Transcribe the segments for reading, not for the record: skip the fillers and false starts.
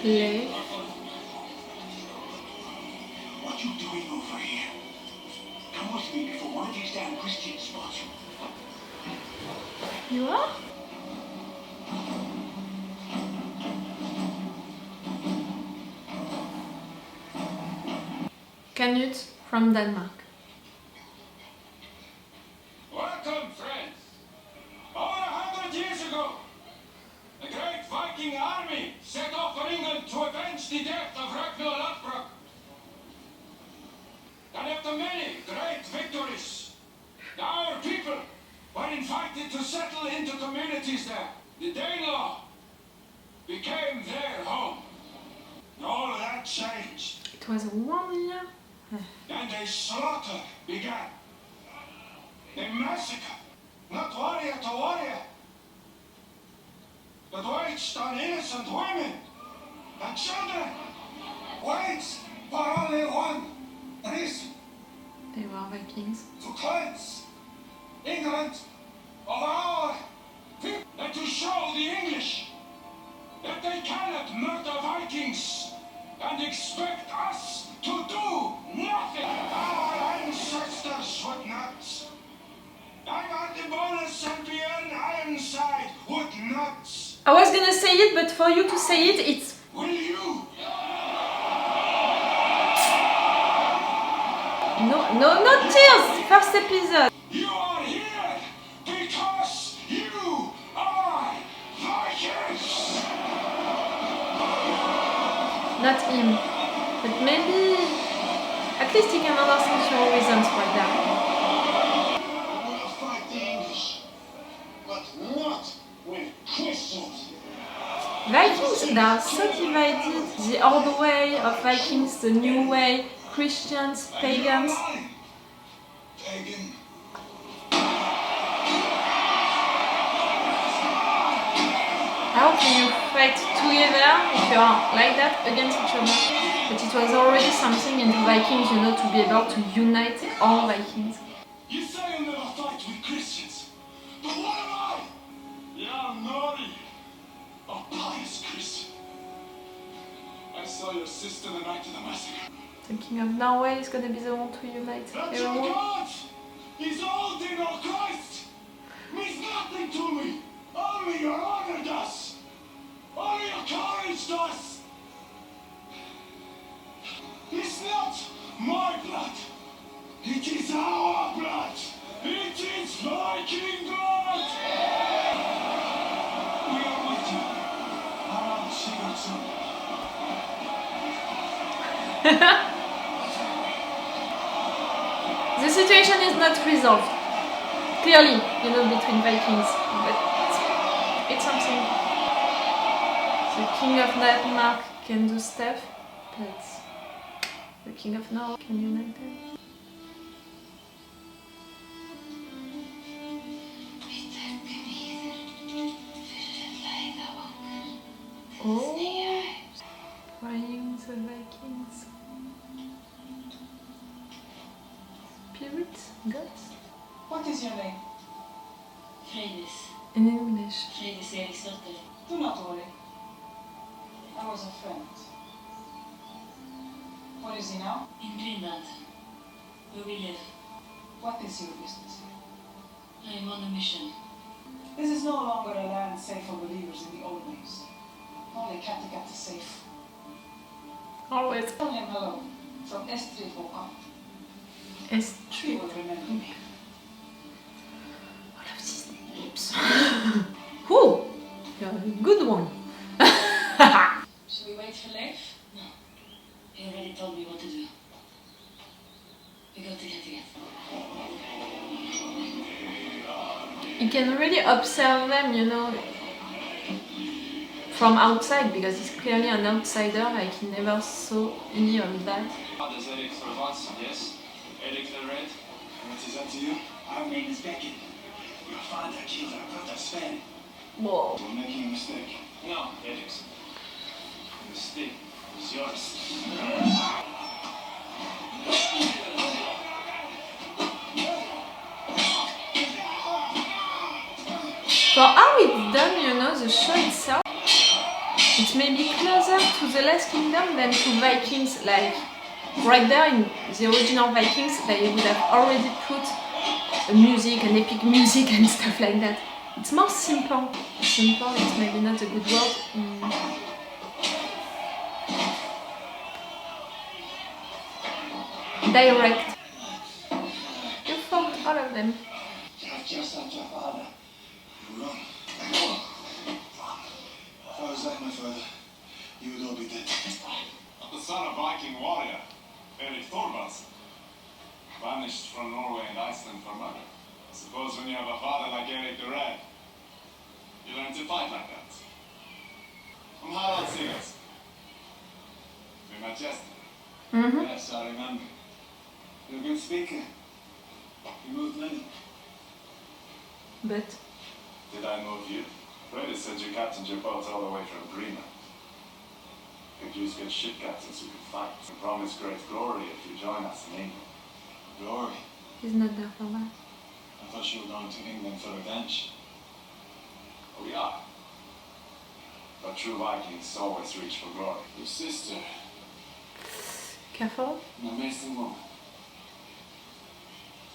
Leif. What you doing over here? Come with me before one of these damn Christians spots you. You are? Canute from Denmark. Welcome, friends. Over 100 years ago, a great Viking army set off for England to avenge the death of Ragnar Lothbrok. And after many great victories, our people were invited to settle into communities there. The Danelaw became their home. All that changed. It was 1 year. And a slaughter began. A massacre, not warrior to warrior, but waged on innocent women and children. Waged for only one reason. They were Vikings. To cleanse England of our people. And to show the English that they cannot murder Vikings and expect us to do nothing. Our ancestors would not. The bonus champion Ironside would not. I was gonna say it, but for you to say it, it's... Will you? No tears! First episode. You are here because you are Vikings. Not him. But maybe... At least he can understand your reasons for that. Vikings, they are so divided. The old way of Vikings, the new way, Christians, pagans. Pagan. How can you fight together if you are like that against each other? But it was already something in the Vikings, you know, to be able to unite all Vikings. You say you'll never fight with Christians, but what am I? Yeah, Nori. A pious Christian. I saw your sister the night of the massacre. The king of Norway is gonna be the one to unite That your everyone. God is all in all Christ means nothing to me. Only your honor does. Only your courage does. It's not my blood. It is our blood. It is Viking blood. We are with you. Harald Sigurdsson. The situation is not resolved. Clearly, you know, between Vikings. But it's something. The king of Denmark can do stuff, but the king of Norway can unite them. Oh, praying the Vikings. Spirit, gods? What is your name? Freydis. In English. Freydis Eriksdotter. Do not worry. I was a friend. Where is he now? In Greenland, where we live. What is your business here? I am on a mission. This is no longer a land safe for believers in the old days. Only Kattegat is safe. Always. Tell him hello from Estrid Håkan. She Estrid. will remember me. All of these names. Who? You're a good one. Should we wait for Leif? No. He already told me what to do. We go together. You can really observe them, you know, from outside, because he's clearly an outsider, like he never saw any of that. Does Eric Servats? Yes. Eric the Red. What is that to you? Our name is Beckett. Your father killed our brother Sven. Whoa. You're making a mistake. No, Eric's. The mistake is yours. For how it's done, you know, the show itself, It's maybe closer to the Last Kingdom than to Vikings. Like right there in the original Vikings, they would have already put a music, an epic music and stuff like that. It's more simple. Simple is maybe not a good word. Direct. You fought all of them. You're just like your father. Wrong. If I was like my father, you would all be dead. The son of Viking warrior, Erik Thorvaldsson, banished from Norway and Iceland for murder. I suppose when you have a father like Erik the Red, you learn to fight like that. I'm Harald Singers. We met yesterday. Yes, I remember. You're a good speaker. You moved many. But Did I move you? Freydis said you captained your boat all the way from Greenland. Could use good ship captains who could fight. And promise great glory if you join us in England. Glory. he's not there for that. I thought you were going to England for revenge. We are. But true Vikings always reach for glory. Your sister, Careful. An amazing woman.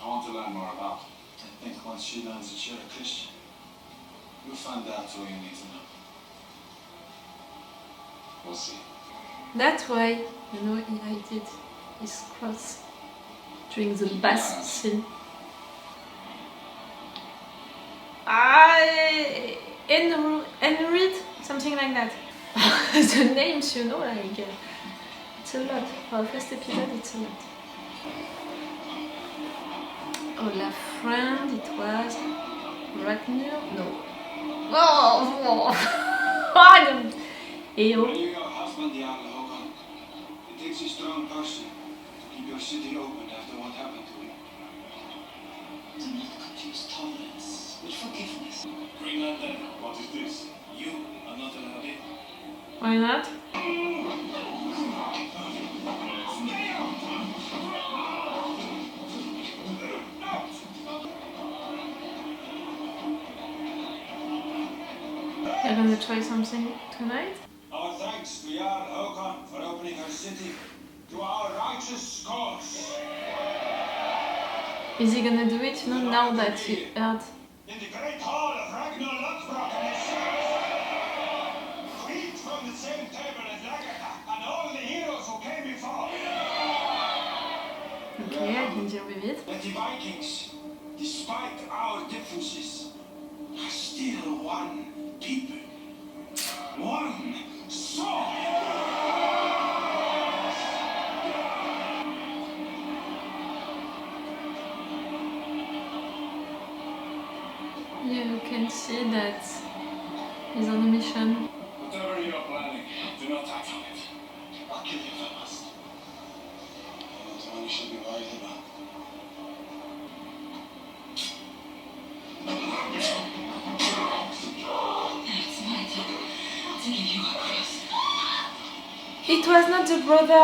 I want to learn more about her. I think once she learns that you're a Christian, you'll find out all you need to know. We'll see. That's why, you know, he hid his cross during the bath scene. Enrid, something like that. The names, you know, like it's a lot. For the first episode, it's a lot. Olaf friend, it was Ragnar. No. Oh, I don't. Ew. When you go husband the Jarl Håkon, it takes a strong person to keep your city open after what happened to you. Do not confuse tolerance with forgiveness. Greenlander, what is this? You are not allowed in. Why not? You're gonna try something tonight? Our thanks to Jarl Håkon for opening our city to our righteous cause. Is he gonna do it? You know, now that he heard. In the great hall of Ragnar Lothbrok and his sons, we eat from the same table as Lagertha and all the heroes who came before. Okay, I can deal with it. That the Vikings, despite our differences, are still one people. One soul. You can see that he's on a mission. Whatever you're planning, do not act on it. I'll kill you if I must. That's all you should be worried about. It's my turn to give you a cross. It was not the brother.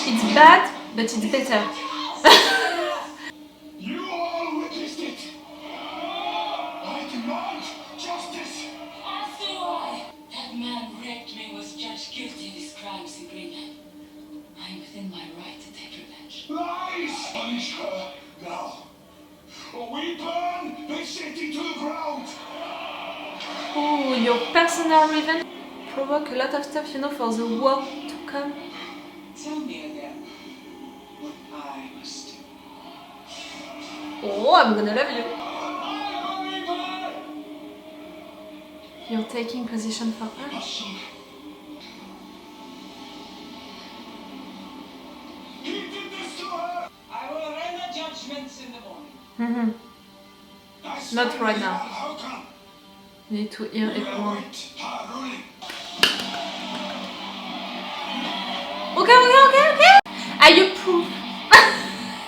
It's bad, but it's better. You all witnessed it. I demand justice. As do I. That man who raped me was judged guilty of his crimes in Greenland. I am within my right to take revenge. Lies! Punish her now. Or we burn the city to the ground. Oh, your personal revenge provoke a lot of stuff, you know, for the war to come. Tell me again what I must do. Oh, I'm gonna love you. You're taking position for her. He did this to her. I will render judgments in the morning. Mm-hmm. Not right now. Håkon. You need to hear everyone. Wait, her ruling. Okay. I approve.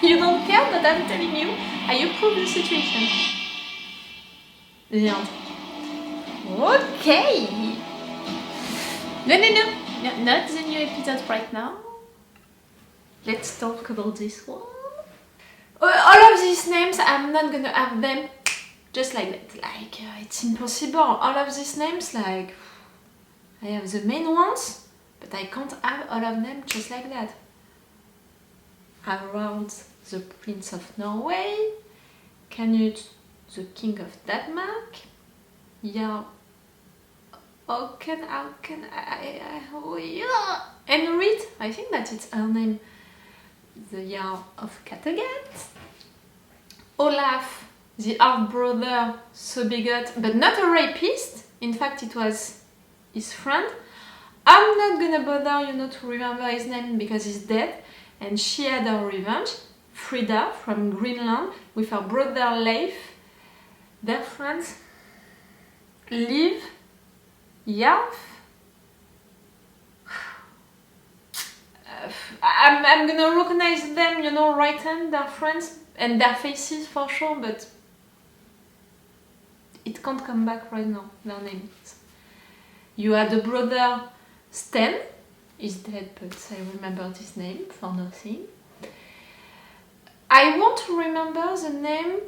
You don't care, but I'm telling you, I approve the situation. The end. Okay. No, not the new episode right now. Let's talk about this one. All of these names, I'm not gonna have them just like that. Like, it's impossible. All of these names, like, I have the main ones, but I can't have all of them just like that. Harald, the Prince of Norway. Canute, the King of Denmark. Jarl. Oh, yeah. Enrit, I think that it's her name. The Jarl of Kattegat. Olaf, the half-brother, so bigot, but not a rapist. In fact, it was his friend. I'm not gonna bother, to remember his name because he's dead. And she had her revenge. Frida from Greenland with her brother Leif. Their friends. Liv, Yarf. I'm gonna recognize them, right hand, their friends, and their faces for sure, but it can't come back right now, their names. You had a brother, Sten, he's dead, but I remembered his name for nothing. I want to remember the name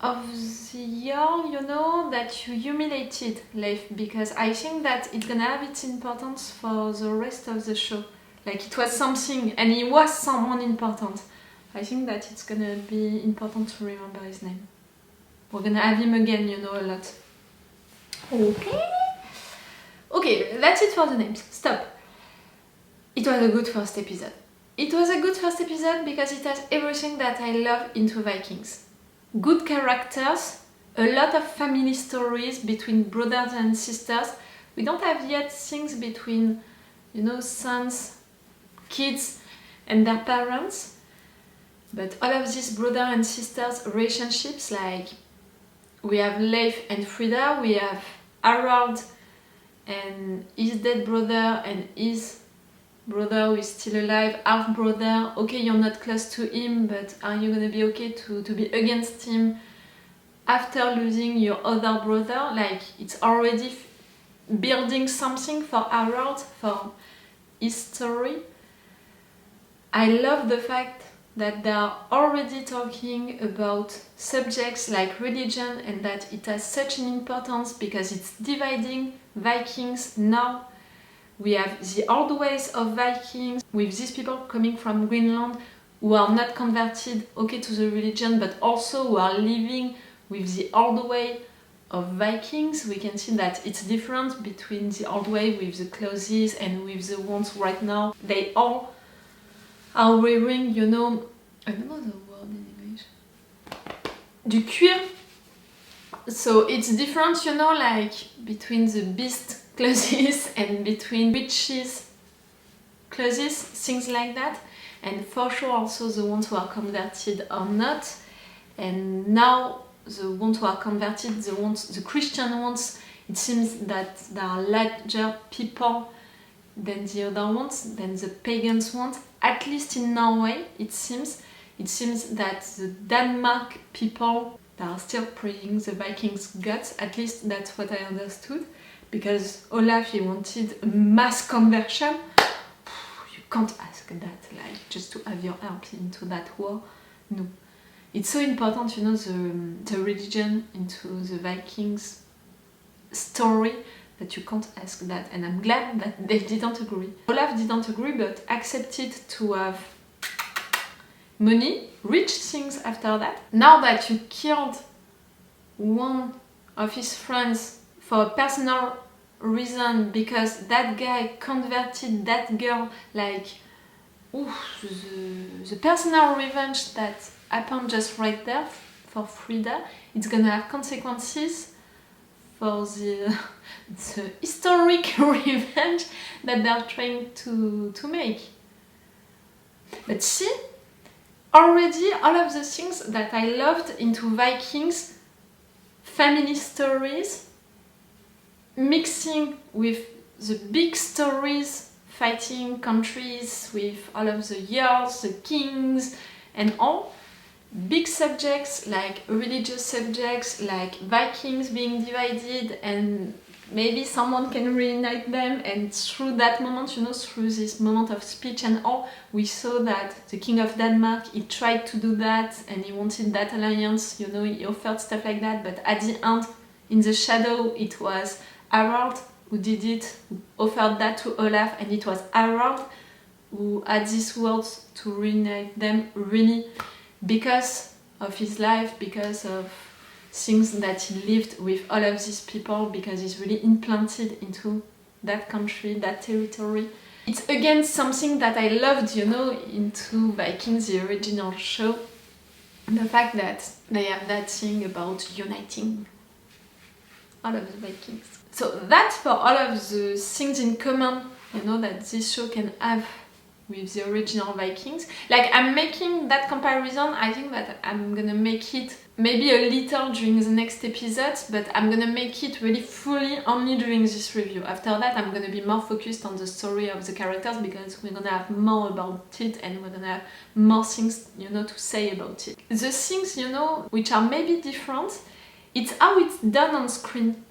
of the Jarl, that you humiliated, Leif, because I think that it's gonna have its importance for the rest of the show. Like, it was something, and he was someone important. I think that it's gonna be important to remember his name. We're gonna have him again, a lot. Okay, that's it for the names. Stop. It was a good first episode. It was a good first episode because it has everything that I love into Vikings. Good characters, a lot of family stories between brothers and sisters. We don't have yet things between, sons, kids and their parents. But all of these brother and sisters relationships, like we have Leif and Frida, we have Harald and his dead brother and his brother who is still alive, half brother. Okay, you're not close to him, but are you gonna be okay to be against him after losing your other brother? Like, it's already building something for Harald, for his story. I love the fact that they are already talking about subjects like religion and that it has such an importance because it's dividing Vikings now. We have the old ways of Vikings with these people coming from Greenland who are not converted, okay, to the religion, but also who are living with the old way of Vikings. We can see that it's different between the old way with the clothes and with the ones right now. They all are wearing, I don't know the word in English. Du cuir. So it's different, like between the beast clothes and between witches clothes, things like that. And for sure also the ones who are converted or not. And now the ones who are converted, the Christian ones, it seems that there are larger people than the other ones, than the pagans ones. At least in Norway, it seems that the Denmark people are still praying the Vikings gods. At least that's what I understood. Because Olaf, he wanted a mass conversion. You can't ask that, like, just to have your help into that war. No. It's so important, the religion into the Vikings story that you can't ask that. And I'm glad that they didn't agree. Olaf didn't agree, but accepted to have money, rich things after that. Now that you killed one of his friends for a personal reason because that guy converted that girl, like, the personal revenge that happened just right there for Frida, it's gonna have consequences for the historic revenge that they're trying to make. But see, already all of the things that I loved into Vikings, family stories, mixing with the big stories, fighting countries with all of the jarls, the kings and all, big subjects like religious subjects like Vikings being divided and maybe someone can reunite them, and through that moment, you know, through this moment of speech and all, we saw that the King of Denmark, he tried to do that and he wanted that alliance, you know, he offered stuff like that, but at the end, in the shadow, it was Harald who did it, who offered that to Olaf, and it was Harald who had these words to reunite them, really, because of his life, because of things that he lived with all of these people, because he's really implanted into that country, that territory. It's again something that I loved, you know, into Vikings, the original show. The fact that they have that thing about uniting all of the Vikings. So that's for all of the things in common, you know, that this show can have with the original Vikings. Like, I'm making that comparison, I think that I'm gonna make it maybe a little during the next episode, but I'm gonna make it really fully only during this review. After that, I'm gonna be more focused on the story of the characters, because we're gonna have more about it and we're gonna have more things, you know, to say about it. The things, you know, which are maybe different, it's how it's done on screen.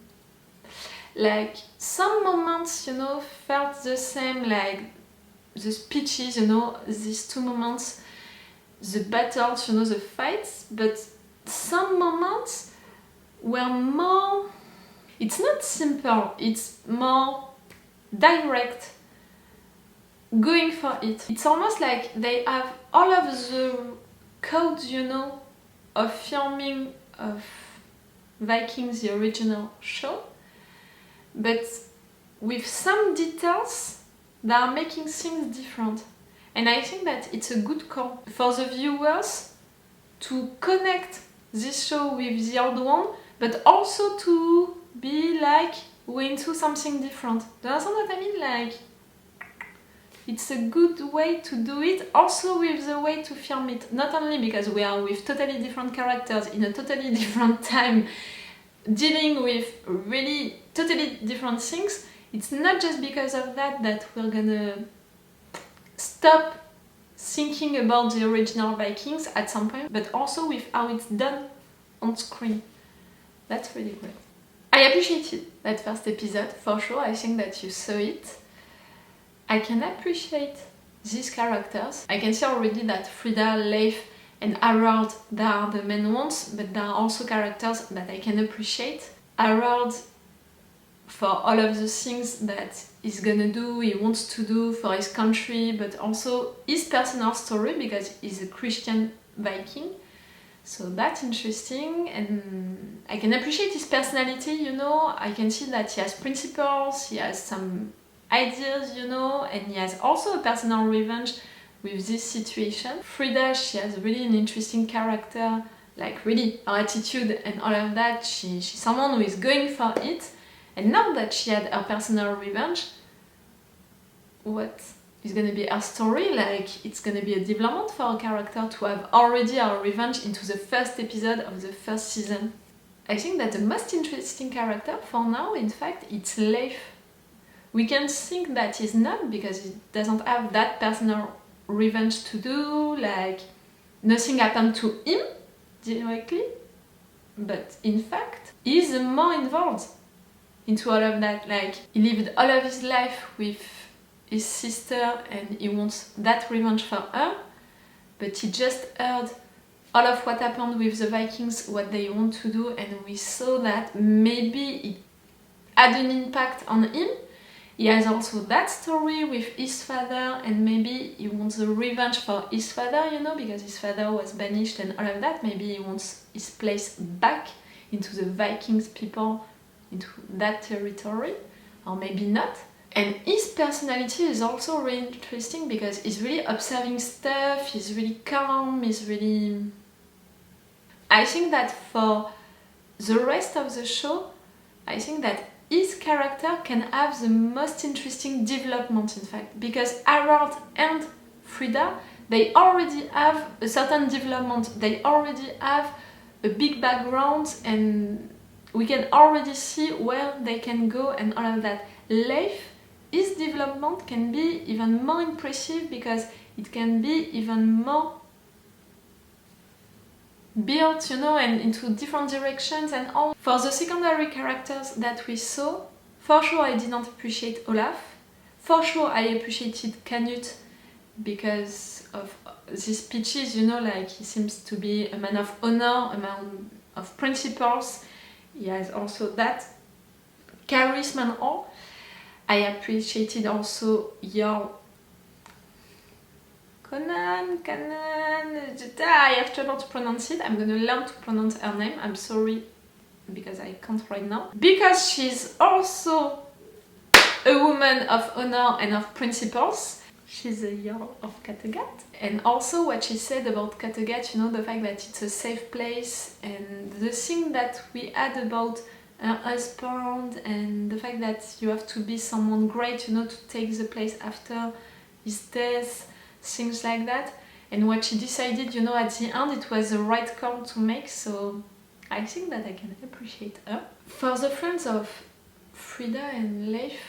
Like, some moments, you know, felt the same, like the speeches, you know, these two moments, the battles, you know, the fights, but some moments were more, it's not simple, it's more direct, going for it. It's almost like they have all of the codes, you know, of filming of Vikings, the original show, but with some details that are making things different. And I think that it's a good call for the viewers to connect this show with the old one, but also to be like, we're into something different. Do you understand what I mean? Like, it's a good way to do it, also with the way to film it. Not only because we are with totally different characters in a totally different time, dealing with really totally different things. It's not just because of that that we're gonna stop thinking about the original Vikings at some point, but also with how it's done on screen. That's really great. I appreciated that first episode, for sure. I think that you saw it. I can appreciate these characters. I can see already that Frida, Leif and Harald, they are the main ones, but there are also characters that I can appreciate. Harald, for all of the things that he's gonna do, he wants to do for his country, but also his personal story, because he's a Christian Viking. So that's interesting, and I can appreciate his personality, you know. I can see that he has principles, he has some ideas, you know, and he has also a personal revenge with this situation. Frida, she has really an interesting character, like really her attitude and all of that. She's someone who is going for it. And now that she had her personal revenge, what is gonna be her story? Like, it's gonna be a development for her character to have already her revenge into the first episode of the first season. I think that the most interesting character for now, in fact, it's Leif. We can think that he's not, because he doesn't have that personal revenge to do, like, nothing happened to him directly, but in fact, he's more involved into all of that. Like, he lived all of his life with his sister and he wants that revenge for her, but he just heard all of what happened with the Vikings, what they want to do, and we saw that maybe it had an impact on him. He has also that story with his father, and maybe he wants a revenge for his father, you know, because his father was banished and all of that. Maybe he wants his place back into the Vikings people, into that territory, or maybe not. And his personality is also really interesting, because he's really observing stuff, he's really calm, he's really... I think that for the rest of the show, I think that his character can have the most interesting development, in fact, because Harald and Frida, they already have a certain development, they already have a big background, and we can already see where they can go and all of that. Leif, his development can be even more impressive, because it can be even more built, you know, and into different directions and all. For the secondary characters that we saw, For sure I didn't appreciate Olaf. For sure I appreciated Canute because of these speeches, you know, like he seems to be a man of honor, a man of principles. He has also that charisma and all. I appreciated also your Conan, I have trouble to pronounce it. I'm gonna learn to pronounce her name. I'm sorry because I can't right now. Because she's also a woman of honor and of principles. She's a Jarl of Kattegat. And also what she said about Kattegat, you know, the fact that it's a safe place and the thing that we had about her husband and the fact that you have to be someone great, you know, to take the place after his death. Things like that, and what she decided, you know, at the end, it was the right call to make, so I think that I can appreciate her. For the friends of Frida and Leif,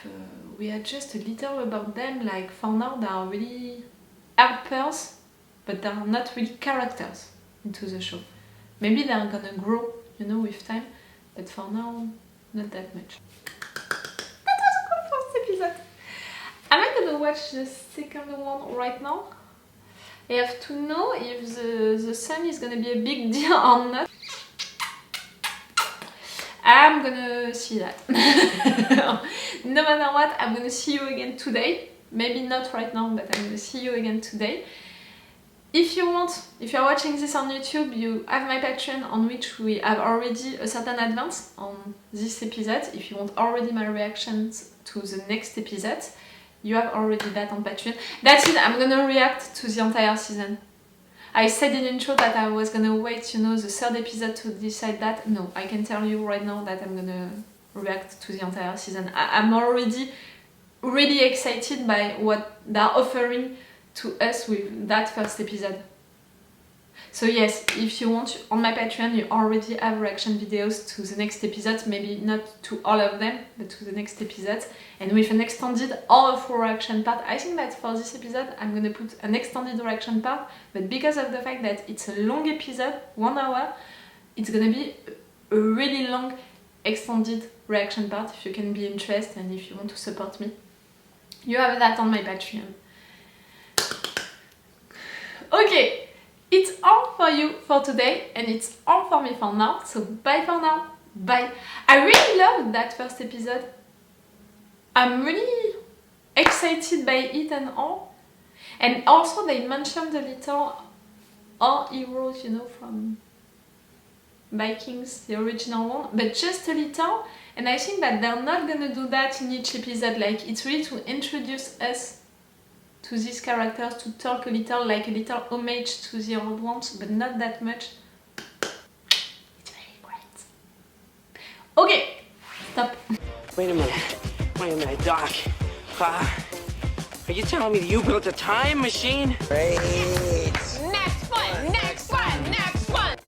we had just a little about them, like for now they are really helpers, but they are not really characters into the show. Maybe they are gonna grow, you know, with time, but for now, not that much. That was a good first episode! Am I gonna watch the second one right now? I have to know if the sun is gonna be a big deal or not. I'm gonna see that. No matter what, I'm gonna see you again today. Maybe not right now, but I'm gonna see you again today. If you want, if you're watching this on YouTube, you have my Patreon on which we have already a certain advance on this episode. If you want already my reactions to the next episode, you have already that on Patreon. That's it, I'm gonna react to the entire season. I said in the intro that I was gonna wait, you know, the third episode to decide that. No, I can tell you right now that I'm gonna react to the entire season. I'm already really excited by what they're offering to us with that first episode. So yes, if you want, on my Patreon you already have reaction videos to the next episode, maybe not to all of them, but to the next episode, and with an extended or a full reaction part. I think that for this episode I'm gonna put an extended reaction part, but because of the fact that it's a long episode, 1 hour, it's gonna be a really long extended reaction part if you can be interested and if you want to support me. You have that on my Patreon. Okay. It's all for you for today, and it's all for me for now, so bye for now, bye. I really loved that first episode. I'm really excited by it and all. And also they mentioned a little our heroes, you know, from Vikings, the original one, but just a little, and I think that they're not gonna do that in each episode. Like, it's really to introduce us to these characters, to talk a little, like a little homage to the old ones, but not that much. It's really great. Okay, stop. Wait a minute, Doc. Are you telling me that you built a time machine?